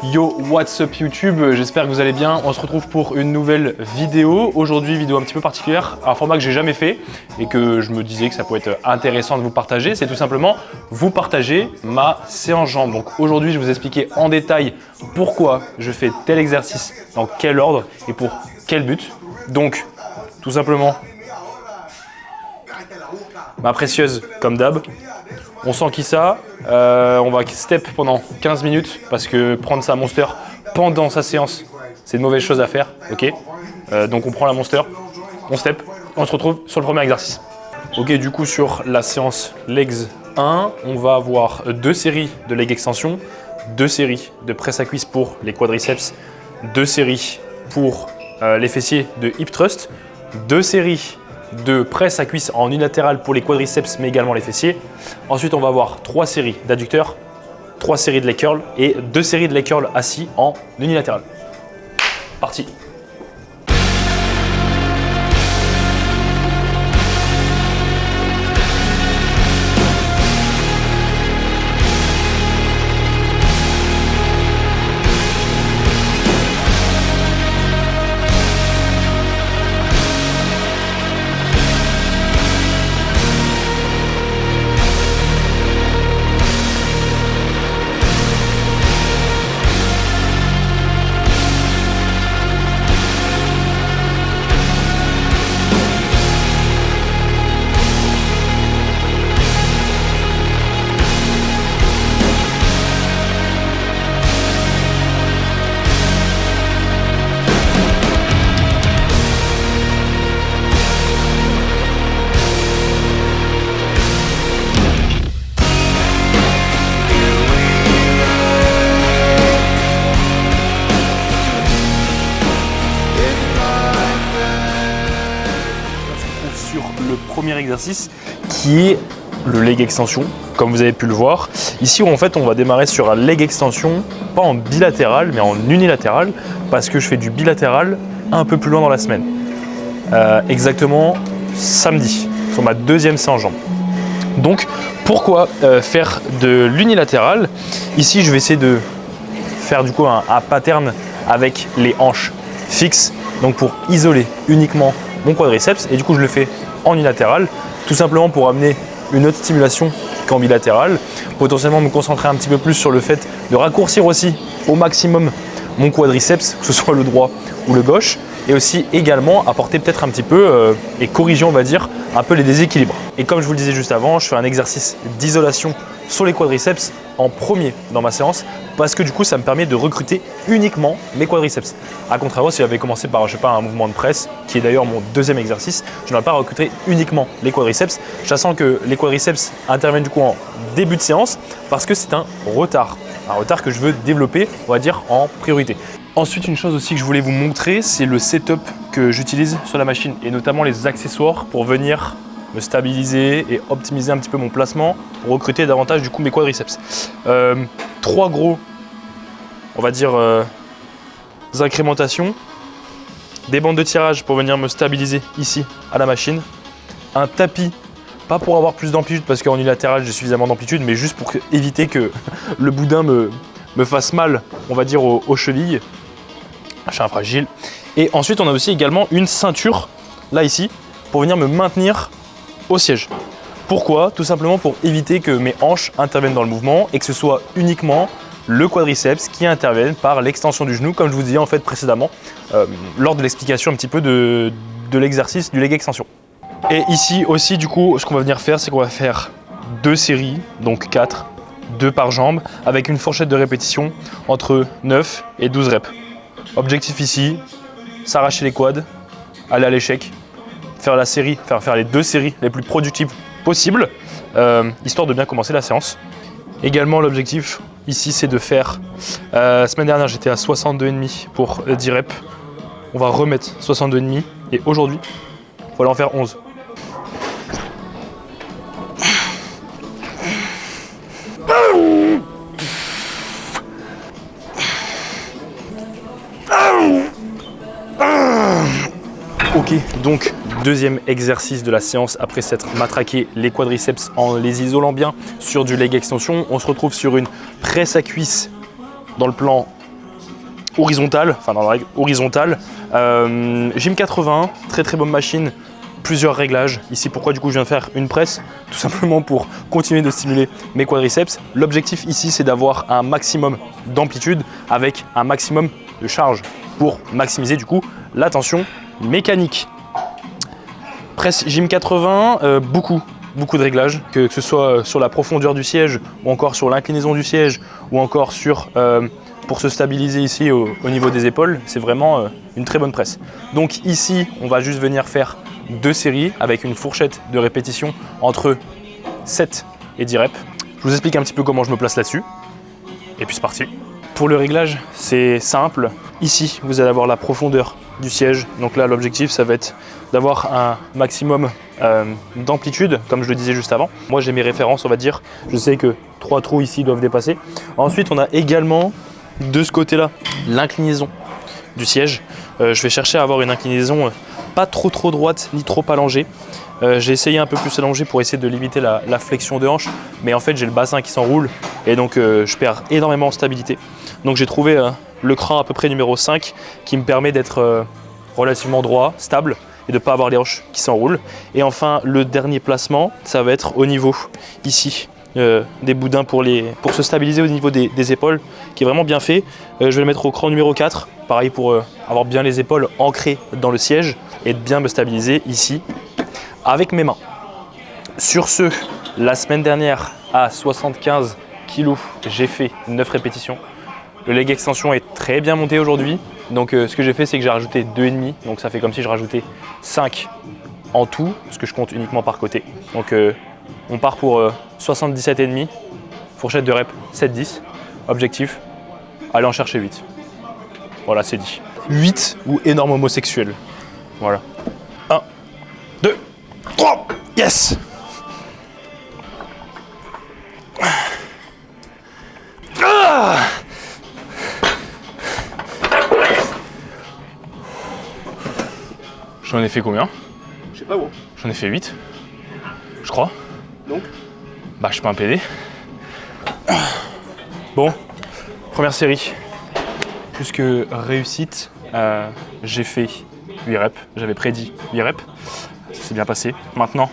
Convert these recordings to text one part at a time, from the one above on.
Yo, what's up YouTube, j'espère que vous allez bien. On se retrouve pour une nouvelle vidéo. Aujourd'hui, vidéo un petit peu particulière, un format que j'ai jamais fait et que je me disais que ça pouvait être intéressant de vous partager. C'est tout simplement vous partager ma séance jambes. Donc aujourd'hui, je vais vous expliquer en détail pourquoi je fais tel exercice, dans quel ordre et pour quel but. Donc, tout simplement, ma précieuse comme d'hab. On s'enquille ça, on va step pendant 15 minutes parce que prendre sa Monster pendant sa séance, c'est une mauvaise chose à faire, ok. Donc on prend la Monster, on step, on se retrouve sur le premier exercice. Ok, du coup sur la séance Legs 1, on va avoir 2 séries de leg extension, 2 séries de presse à cuisse pour les quadriceps, 2 séries pour les fessiers de hip thrust, 2 séries de presse à cuisse en unilatéral pour les quadriceps mais également les fessiers. Ensuite on va avoir 3 séries d'adducteurs, 3 séries de leg curl et 2 séries de leg curl assis en unilatéral. Parti. Le premier exercice qui est le leg extension, comme vous avez pu le voir. Ici, en fait, on va démarrer sur un leg extension, pas en bilatéral, mais en unilatéral, parce que je fais du bilatéral un peu plus loin dans la semaine. Exactement samedi, sur ma deuxième séance jambes. Donc, pourquoi faire de l'unilatéral? Ici, je vais essayer de faire du coup un pattern avec les hanches fixes, donc pour isoler uniquement mon quadriceps, et du coup je le fais en unilatéral, tout simplement pour amener une autre stimulation qu'en bilatéral, potentiellement me concentrer un petit peu plus sur le fait de raccourcir aussi au maximum mon quadriceps, que ce soit le droit ou le gauche, et aussi également apporter peut-être un petit peu et corriger, on va dire, un peu les déséquilibres. Et comme je vous le disais juste avant, je fais un exercice d'isolation sur les quadriceps en premier dans ma séance parce que du coup ça me permet de recruter uniquement mes quadriceps. A contrario, si j'avais commencé par, je sais pas, un mouvement de presse, qui est d'ailleurs mon deuxième exercice, je n'aurais pas recruté uniquement les quadriceps, sachant que les quadriceps interviennent du coup en début de séance parce que c'est un retard que je veux développer, on va dire, en priorité. Ensuite, une chose aussi que je voulais vous montrer, c'est le setup que j'utilise sur la machine et notamment les accessoires pour venir me stabiliser et optimiser un petit peu mon placement pour recruter davantage du coup mes quadriceps. 3 gros, on va dire, incrémentations, des bandes de tirage pour venir me stabiliser ici à la machine, un tapis, pas pour avoir plus d'amplitude parce qu'en unilatéral j'ai suffisamment d'amplitude, mais juste pour éviter que le boudin me fasse mal, on va dire, aux chevilles. Je suis un fragile. Et ensuite on a aussi également une ceinture, là ici, pour venir me maintenir au siège. Pourquoi? Tout simplement pour éviter que mes hanches interviennent dans le mouvement et que ce soit uniquement le quadriceps qui intervienne par l'extension du genou, comme je vous disais en fait précédemment lors de l'explication un petit peu de l'exercice du leg extension. Et ici aussi du coup, ce qu'on va venir faire, c'est qu'on va faire 2 séries, donc 4, 2 par jambe, avec une fourchette de répétition entre 9 et 12 reps. Objectif ici, s'arracher les quads, aller à l'échec, faire les 2 séries les plus productives possibles, histoire de bien commencer la séance. Également l'objectif ici c'est de faire, semaine dernière j'étais à 62,5 pour 10 reps, on va remettre 62,5 et aujourd'hui il faut aller en faire 11. Ok, donc deuxième exercice de la séance après s'être matraqué les quadriceps en les isolant bien sur du leg extension. On se retrouve sur une presse à cuisse dans le plan horizontale, enfin dans la règle horizontale. Gym 81, très très bonne machine, plusieurs réglages. Ici, pourquoi du coup je viens de faire une presse? Tout simplement pour continuer de stimuler mes quadriceps. L'objectif ici, c'est d'avoir un maximum d'amplitude avec un maximum de charge pour maximiser du coup la tension mécanique. Presse Gym 81, beaucoup de réglages, que ce soit sur la profondeur du siège ou encore sur l'inclinaison du siège ou encore sur pour se stabiliser ici au niveau des épaules. C'est vraiment une très bonne presse. Donc ici, on va juste venir faire 2 séries avec une fourchette de répétition entre 7 et 10 reps. Je vous explique un petit peu comment je me place là-dessus. Et puis c'est parti. Pour le réglage, c'est simple. Ici, vous allez avoir la profondeur du siège. Donc là, l'objectif, ça va être d'avoir un maximum d'amplitude, comme je le disais juste avant. Moi, j'ai mes références, on va dire. Je sais que 3 trous ici doivent dépasser. Ensuite, on a également, de ce côté-là, l'inclinaison du siège. Je vais chercher à avoir une inclinaison pas trop droite ni trop allongée. J'ai essayé un peu plus allongé pour essayer de limiter la flexion de hanche, mais en fait j'ai le bassin qui s'enroule et donc je perds énormément en stabilité. Donc j'ai trouvé le cran à peu près numéro 5 qui me permet d'être relativement droit, stable et de ne pas avoir les hanches qui s'enroulent. Et enfin le dernier placement, ça va être au niveau ici des boudins pour se stabiliser au niveau des épaules, qui est vraiment bien fait. Je vais le mettre au cran numéro 4, pareil pour avoir bien les épaules ancrées dans le siège et de bien me stabiliser ici avec mes mains. Sur ce, la semaine dernière à 75 kg, j'ai fait 9 répétitions. Le leg extension est très bien monté aujourd'hui. Donc ce que j'ai fait, c'est que j'ai rajouté 2,5. Donc ça fait comme si je rajoutais 5 en tout, parce que je compte uniquement par côté. Donc on part pour 77,5, fourchette de rep 7-10. Objectif, aller en chercher 8. Voilà, c'est dit. 8 ou énorme homosexuel. Voilà. 1, 2, 3, yes! Ah! J'en ai fait combien? Je sais pas où. J'en ai fait 8, je crois. Donc bah, je suis pas un PD. Bon, première série. Plus que réussite, j'ai fait 8 reps. J'avais prédit 8 reps. Ça s'est bien passé. Maintenant,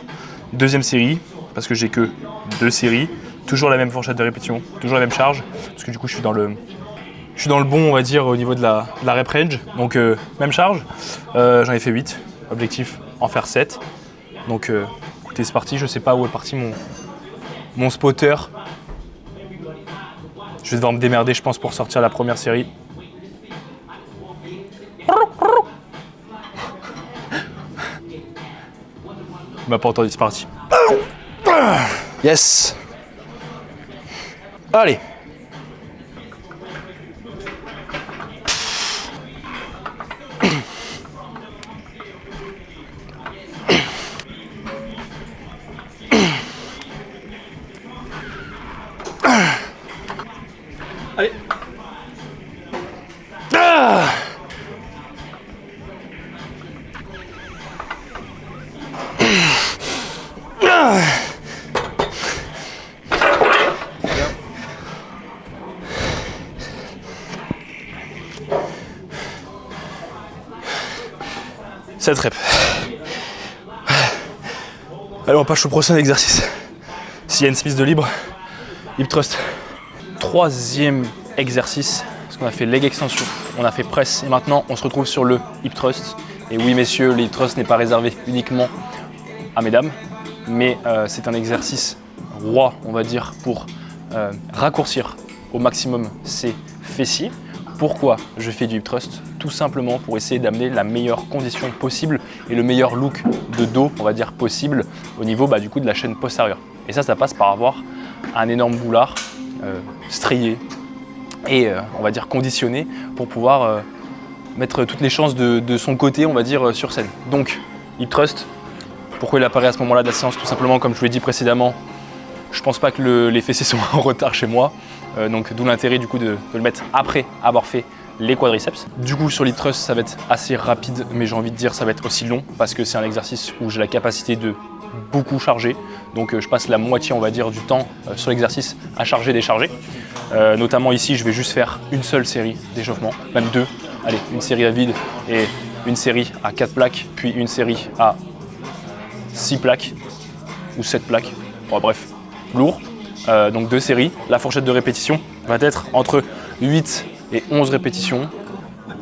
deuxième série, parce que j'ai que 2 séries. Toujours la même fourchette de répétition, toujours la même charge. Parce que du coup, je suis dans le bon, on va dire, au niveau de la rep range. Donc, même charge. J'en ai fait 8. Objectif, en faire 7. Donc, écoutez, c'est parti. Je sais pas où est parti mon spotter. Je vais devoir me démerder, je pense, pour sortir la première série. Il m'a pas entendu, c'est parti. Yes. Allez. allez. Ah. Ah. Cette rep. Allez, on passe au prochain exercice. S'il y a une Smith de libre, hip thrust. Troisième exercice, parce qu'on a fait leg extension, on a fait presse et maintenant on se retrouve sur le hip thrust. Et oui messieurs, le hip thrust n'est pas réservé uniquement à mesdames, mais c'est un exercice roi, on va dire, pour raccourcir au maximum ses fessiers. Pourquoi je fais du hip thrust? Tout simplement pour essayer d'amener la meilleure condition possible et le meilleur look de dos, on va dire, possible au niveau du coup de la chaîne postérieure. Et ça passe par avoir un énorme boulard strié et on va dire conditionné pour pouvoir mettre toutes les chances de son côté, on va dire, sur scène. Donc hip thrust, pourquoi il apparaît à ce moment-là de la séance? Tout simplement, comme je vous l'ai dit précédemment, je pense pas que les fessiers sont en retard chez moi, donc d'où l'intérêt du coup de le mettre après avoir fait les quadriceps. Du coup sur l'hip thrust ça va être assez rapide, mais j'ai envie de dire ça va être aussi long parce que c'est un exercice où j'ai la capacité de beaucoup chargé. Donc je passe la moitié, on va dire, du temps sur l'exercice à charger, décharger. Notamment ici, je vais juste faire une seule série d'échauffement, même 2. Allez, une série à vide et une série à 4 plaques, puis une série à 6 plaques ou 7 plaques. Bon, bref, lourd. Donc 2 séries. La fourchette de répétition va être entre 8 et 11 répétitions.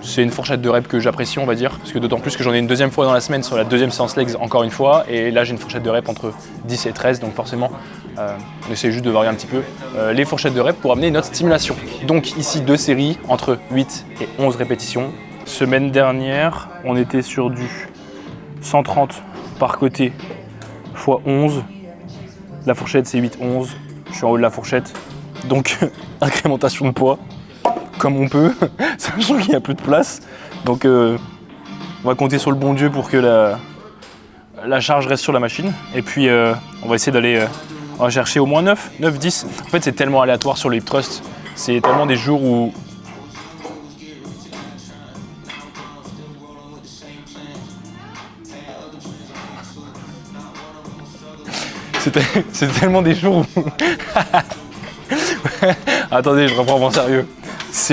C'est une fourchette de rep que j'apprécie, on va dire, parce que d'autant plus que j'en ai une deuxième fois dans la semaine sur la deuxième séance legs encore une fois, et là j'ai une fourchette de rep entre 10 et 13, donc forcément on essaie juste de varier un petit peu les fourchettes de rep pour amener notre stimulation. Donc ici 2 séries entre 8 et 11 répétitions. Semaine dernière, on était sur du 130 par côté x 11. La fourchette c'est 8-11, je suis en haut de la fourchette, donc incrémentation de poids. Comme on peut, sachant qu'il n'y a plus de place. Donc on va compter sur le bon Dieu pour que la charge reste sur la machine. Et puis on va essayer d'aller on va chercher au moins 9, 10. En fait c'est tellement aléatoire sur le hip thrust. C'est tellement des jours où... C'est tellement des jours où... Attendez, je reprends mon sérieux.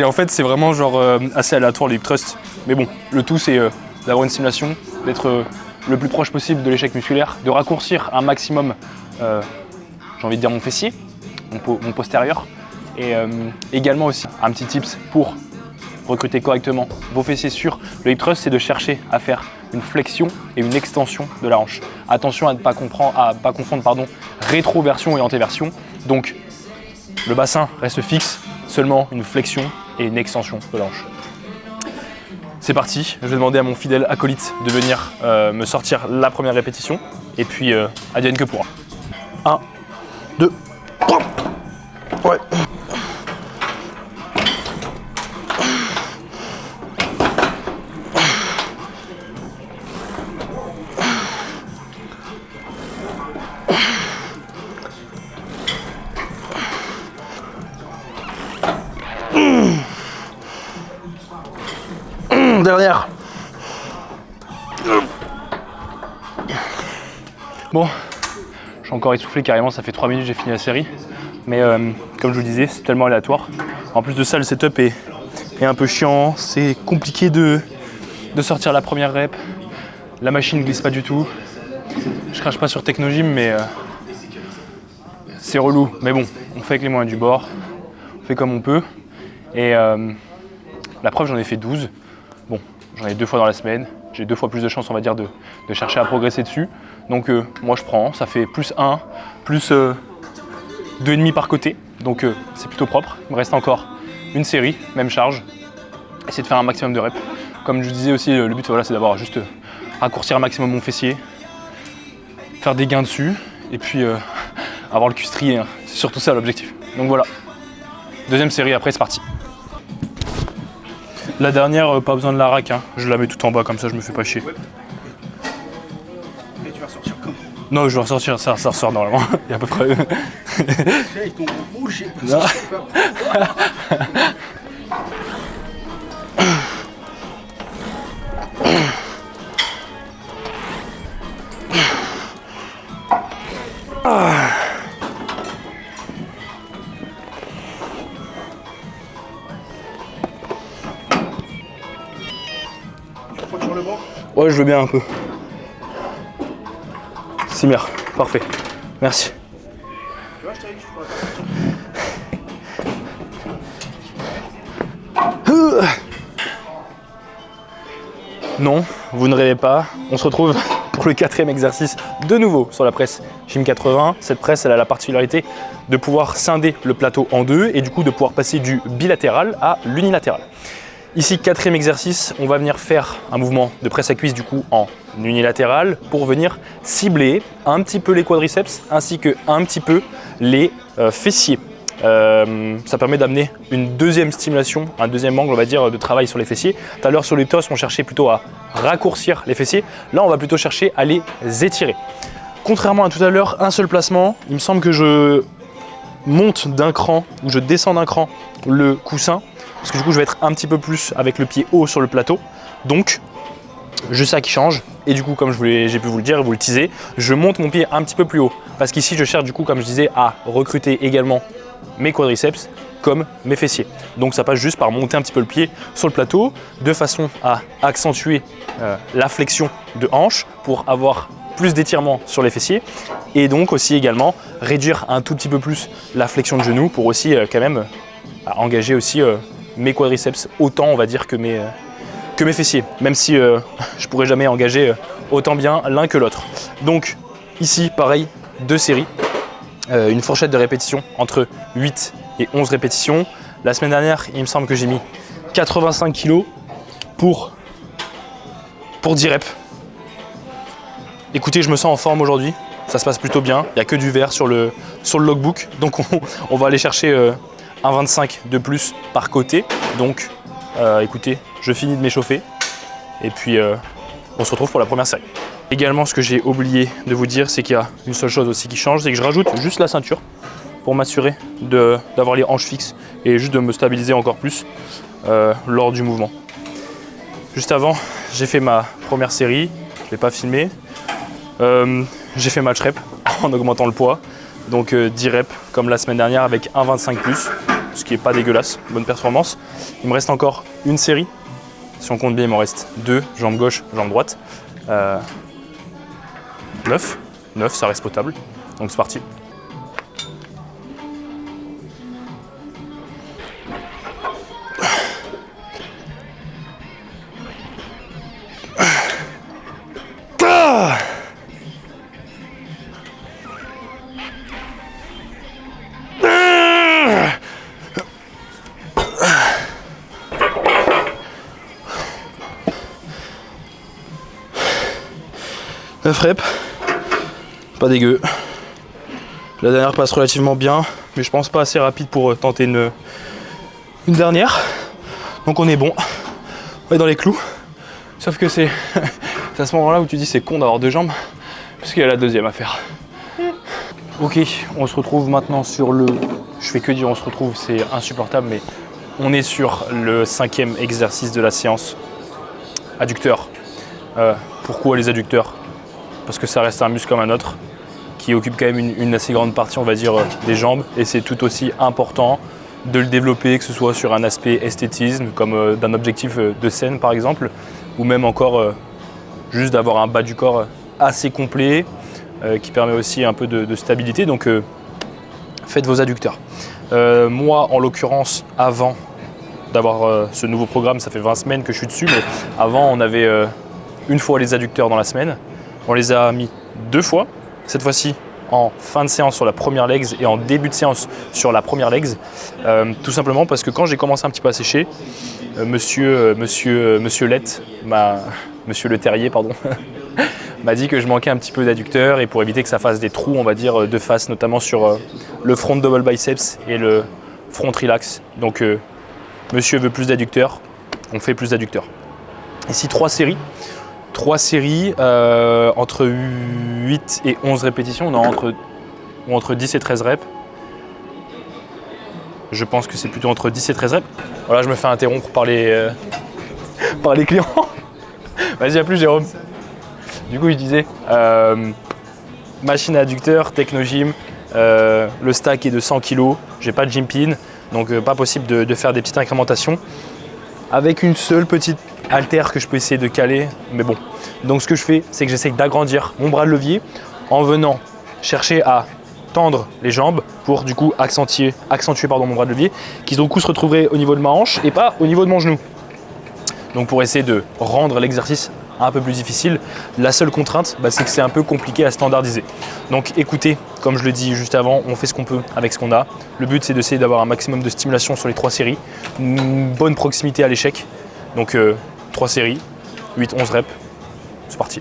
En fait, c'est vraiment genre assez aléatoire le hip thrust. Mais bon, le tout c'est d'avoir une simulation, d'être le plus proche possible de l'échec musculaire, de raccourcir un maximum, j'ai envie de dire mon fessier, mon postérieur. Et également aussi un petit tips pour recruter correctement vos fessiers sur le hip thrust, c'est de chercher à faire une flexion et une extension de la hanche. Attention à ne pas confondre rétroversion et antéversion. Donc le bassin reste fixe, seulement une flexion et une extension de la hanche. C'est parti, je vais demander à mon fidèle acolyte de venir me sortir la première répétition et puis advienne que pourra. 1, 2, 3. Ouais. Dernière. Bon, je suis encore essoufflé carrément, ça fait 3 minutes que j'ai fini la série. Mais comme je vous le disais, c'est tellement aléatoire. En plus de ça, le setup est un peu chiant. C'est compliqué de sortir la première rep. La machine ne glisse pas du tout. Je crache pas sur Technogym, mais c'est relou. Mais bon, on fait avec les moyens du bord. On fait comme on peut. Et la preuve, j'en ai fait 12. Bon, j'en ai 2 fois dans la semaine, j'ai 2 fois plus de chances, on va dire, de chercher à progresser dessus. Donc moi je prends, ça fait plus 1, plus 2,5 par côté. Donc c'est plutôt propre. Il me reste encore une série, même charge. Essayer de faire un maximum de reps. Comme je vous disais aussi, le but voilà, c'est d'avoir juste raccourcir un maximum mon fessier, faire des gains dessus, et puis avoir le cul strié, hein. C'est surtout ça l'objectif. Donc voilà, deuxième série, après c'est parti. La dernière, pas besoin de la rack, hein. Je la mets tout en bas, comme ça je me fais pas chier. Et tu vas ressortir comment? Non, je vais ressortir, ça ressort normalement. Il y a à peu près... Ils t'ont bougé. Sur le banc. Ouais, je veux bien un peu. Simir, parfait. Merci. Tu vois, je t'avais dit, je pourrais. Non, vous ne rêvez pas. On se retrouve pour le 4e exercice de nouveau sur la presse Gym 80. Cette presse, elle a la particularité de pouvoir scinder le plateau en deux et du coup de pouvoir passer du bilatéral à l'unilatéral. Ici, 4e exercice, on va venir faire un mouvement de presse à cuisse du coup en unilatéral pour venir cibler un petit peu les quadriceps ainsi que un petit peu les fessiers. Ça permet d'amener une deuxième stimulation, un deuxième angle on va dire de travail sur les fessiers. Tout à l'heure sur les toss on cherchait plutôt à raccourcir les fessiers, là on va plutôt chercher à les étirer. Contrairement à tout à l'heure, un seul placement, il me semble que je monte d'un cran ou je descends d'un cran le coussin parce que du coup je vais être un petit peu plus avec le pied haut sur le plateau, donc juste ça qui change Et du coup, comme j'ai pu vous le dire et vous le teaser, je monte mon pied un petit peu plus haut. Parce qu'ici, je cherche du coup, comme je disais, à recruter également mes quadriceps comme mes fessiers. Donc ça passe juste par monter un petit peu le pied sur le plateau de façon à accentuer la flexion de hanche pour avoir plus d'étirement sur les fessiers et donc aussi également réduire un tout petit peu plus la flexion de genou pour aussi quand même engager aussi mes quadriceps autant on va dire que mes fessiers, même si je pourrais jamais engager autant bien l'un que l'autre. Donc ici pareil, 2 séries, une fourchette de répétition entre 8 et 11 répétitions. La semaine dernière, il me semble que j'ai mis 85 kg pour 10 reps. Écoutez, je me sens en forme aujourd'hui, ça se passe plutôt bien. Il n'y a que du vert sur le logbook, donc on va aller chercher un 25 de plus par côté. Donc écoutez, je finis de m'échauffer et puis on se retrouve pour la première série. Également, ce que j'ai oublié de vous dire, c'est qu'il y a une seule chose aussi qui change, c'est que je rajoute juste la ceinture pour m'assurer d'avoir les hanches fixes et juste de me stabiliser encore plus lors du mouvement. Juste avant, j'ai fait ma première série, je ne l'ai pas filmé. J'ai fait match rep en augmentant le poids, donc 10 reps comme la semaine dernière avec un 25 plus, ce qui n'est pas dégueulasse, bonne performance. Il me reste encore une série, si on compte bien il m'en reste 2, jambe gauche, jambe droite. 9, ça reste potable, donc c'est parti. Reps, pas dégueu. La dernière passe relativement bien, mais je pense pas assez rapide pour tenter une dernière. Donc on est bon, on est dans les clous. Sauf que c'est à ce moment-là où tu dis c'est con d'avoir 2 jambes, parce qu'il y a la deuxième à faire. Ok, on se retrouve maintenant sur le... Je fais que dire on se retrouve, c'est insupportable, mais on est sur le 5e exercice de la séance. Adducteur. Pourquoi les adducteurs ? Parce que ça reste un muscle comme un autre qui occupe quand même une assez grande partie, on va dire, des jambes. Et c'est tout aussi important de le développer, que ce soit sur un aspect esthétisme, comme d'un objectif de scène par exemple, ou même encore juste d'avoir un bas du corps assez complet, qui permet aussi un peu de stabilité. Donc faites vos adducteurs. Moi, en l'occurrence, avant d'avoir ce nouveau programme, ça fait 20 semaines que je suis dessus, mais avant on avait une fois les adducteurs dans la semaine. On les a mis 2 fois, cette fois-ci en fin de séance sur la première legs et en début de séance sur la première legs. Tout simplement parce que quand j'ai commencé un petit peu à sécher, monsieur Le Terrier, pardon, m'a dit que je manquais un petit peu d'adducteurs et pour éviter que ça fasse des trous, on va dire, de face, notamment sur le front double biceps et le front relax. Donc monsieur veut plus d'adducteurs, on fait plus d'adducteurs. Ici 3 séries. 3 séries entre 8 et 11 répétitions, non, entre 10 et 13 reps. Je pense que c'est plutôt entre 10 et 13 reps. Voilà, je me fais interrompre par les clients. Vas-y, à plus Jérôme. Du coup, je disais, machine à adducteur, Technogym, le stack est de 100 kg, j'ai pas de gym pin, donc pas possible de faire des petites incrémentations. Avec une seule petite haltère que je peux essayer de caler, mais bon. Donc ce que je fais, c'est que j'essaie d'agrandir mon bras de levier en venant chercher à tendre les jambes pour du coup accentuer mon bras de levier, qui du coup se retrouverait au niveau de ma hanche et pas au niveau de mon genou. Donc pour essayer de rendre l'exercice un peu plus difficile, la seule contrainte, c'est que c'est un peu compliqué à standardiser. Donc écoutez, comme je le dis juste avant, on fait ce qu'on peut avec ce qu'on a. Le but c'est d'essayer d'avoir un maximum de stimulation sur les 3 séries, une bonne proximité à l'échec. Donc 3 séries, 8-11 reps, c'est parti.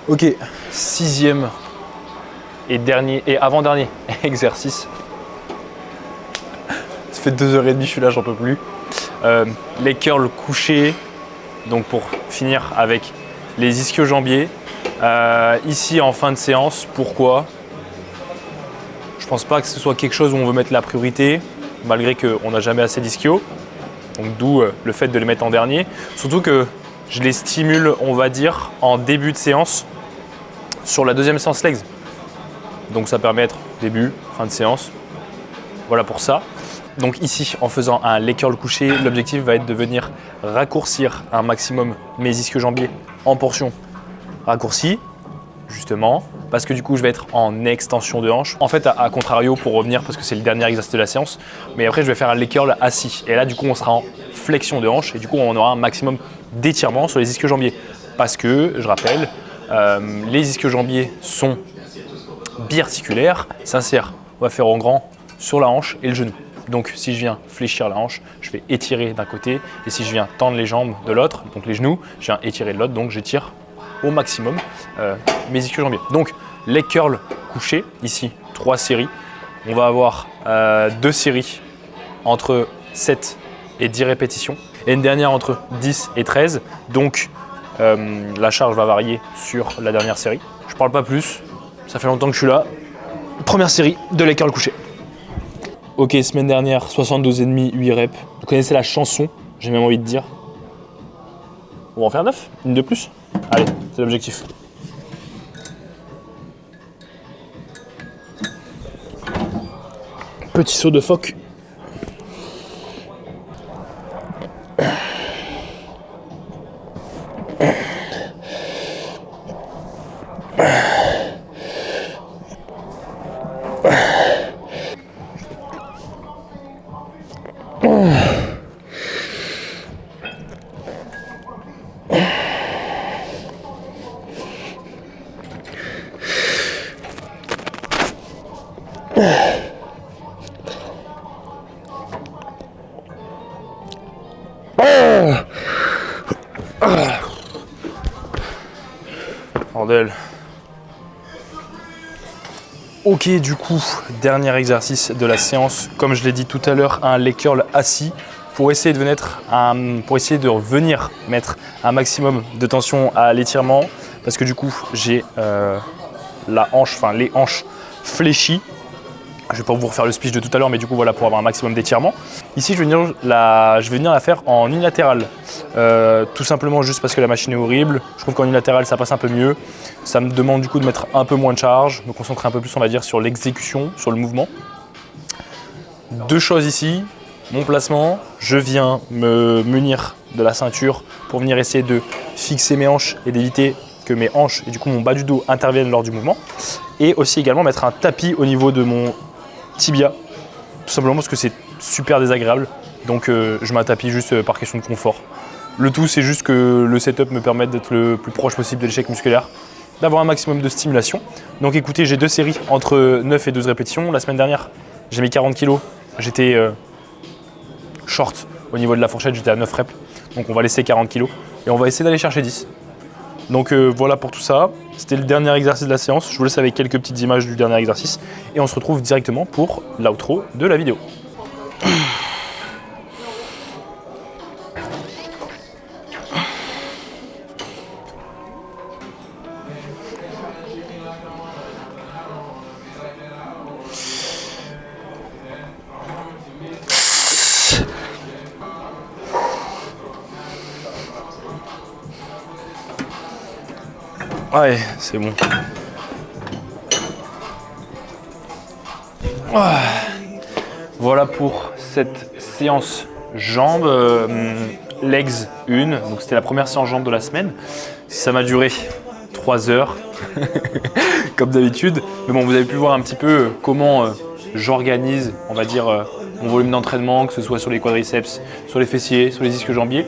Ok, 6e et dernier et avant-dernier exercice. Ça fait 2h30, je suis là, j'en peux plus. Les curls couchés, donc pour finir avec les ischio-jambiers. Ici en fin de séance, pourquoi? Je pense pas que ce soit quelque chose où on veut mettre la priorité, malgré qu'on n'a jamais assez d'ischio. Donc d'où le fait de les mettre en dernier. Surtout que je les stimule, on va dire, en début de séance sur la deuxième séance legs. Donc ça permet d'être début, fin de séance. Voilà pour ça. Donc ici, en faisant un leg curl couché, l'objectif va être de venir raccourcir un maximum mes ischio-jambiers en portion raccourcie, justement, parce que du coup, je vais être en extension de hanche. En fait, à contrario, pour revenir, parce que c'est le dernier exercice de la séance, mais après, je vais faire un leg curl assis. Et là, du coup, on sera en flexion de hanche et du coup, on aura un maximum d'étirement sur les ischio-jambiers. Parce que, je rappelle, les ischio-jambiers sont biarticulaires, s'insèrent, on va faire en grand sur la hanche et le genou. Donc si je viens fléchir la hanche, je vais étirer d'un côté, et si je viens tendre les jambes de l'autre, donc les genoux, je viens étirer de l'autre, donc j'étire au maximum mes ischio-jambiers. Donc leg curl couché, ici 3 séries. On va avoir 2 séries entre 7 et 10 répétitions, et une dernière entre 10 et 13. Donc la charge va varier sur la dernière série. Je parle pas plus, ça fait longtemps que je suis là. Première série de leg curl couché. Ok, semaine dernière, 72,5, 8 reps. Vous connaissez la chanson, j'ai même envie de dire. On va en faire 9, une de plus. Allez, c'est l'objectif. Petit saut de phoque. Bordel. Ok, du coup, dernier exercice de la séance. Comme je l'ai dit tout à l'heure, un leg curl assis pour essayer de revenir mettre un maximum de tension à l'étirement, parce que du coup, j'ai la hanche, enfin les hanches fléchies. Je ne vais pas vous refaire le speech de tout à l'heure, mais du coup, voilà, pour avoir un maximum d'étirement. Ici, je vais venir la faire en unilatéral. Tout simplement juste parce que la machine est horrible. Je trouve qu'en unilatéral, ça passe un peu mieux. Ça me demande du coup de mettre un peu moins de charge, me concentrer un peu plus, on va dire, sur l'exécution, sur le mouvement. 2 choses ici. Mon placement, je viens me munir de la ceinture pour venir essayer de fixer mes hanches et d'éviter que mes hanches et du coup mon bas du dos interviennent lors du mouvement. Et aussi également mettre un tapis au niveau de mon tibia, tout simplement parce que c'est super désagréable. Donc je mets un tapis juste par question de confort. Le tout, c'est juste que le setup me permette d'être le plus proche possible de l'échec musculaire, d'avoir un maximum de stimulation. Donc écoutez, j'ai 2 séries entre 9 et 12 répétitions. La semaine dernière, j'ai mis 40 kg. J'étais short au niveau de la fourchette, j'étais à 9 reps. Donc on va laisser 40 kg et on va essayer d'aller chercher 10. Donc voilà pour tout ça. C'était le dernier exercice de la séance. Je vous laisse avec quelques petites images du dernier exercice. Et on se retrouve directement pour l'outro de la vidéo. Ouais, c'est bon. Voilà pour cette séance jambes, legs 1. Donc c'était la première séance jambes de la semaine. Ça m'a duré 3 heures, comme d'habitude. Mais bon, vous avez pu voir un petit peu comment j'organise, on va dire, mon volume d'entraînement, que ce soit sur les quadriceps, sur les fessiers, sur les ischio-jambiers,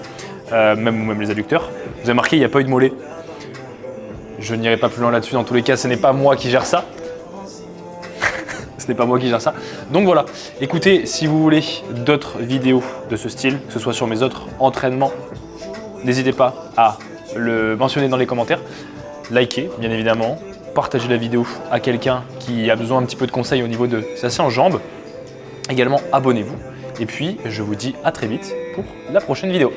même les adducteurs. Vous avez remarqué, il n'y a pas eu de mollet. Je n'irai pas plus loin là-dessus. Dans tous les cas, ce n'est pas moi qui gère ça. Ce n'est pas moi qui gère ça. Donc voilà. Écoutez, si vous voulez d'autres vidéos de ce style, que ce soit sur mes autres entraînements, n'hésitez pas à le mentionner dans les commentaires. likez bien évidemment, partagez la vidéo à quelqu'un qui a besoin un petit peu de conseils au niveau de sa séance jambes. Également abonnez-vous et puis je vous dis à très vite pour la prochaine vidéo.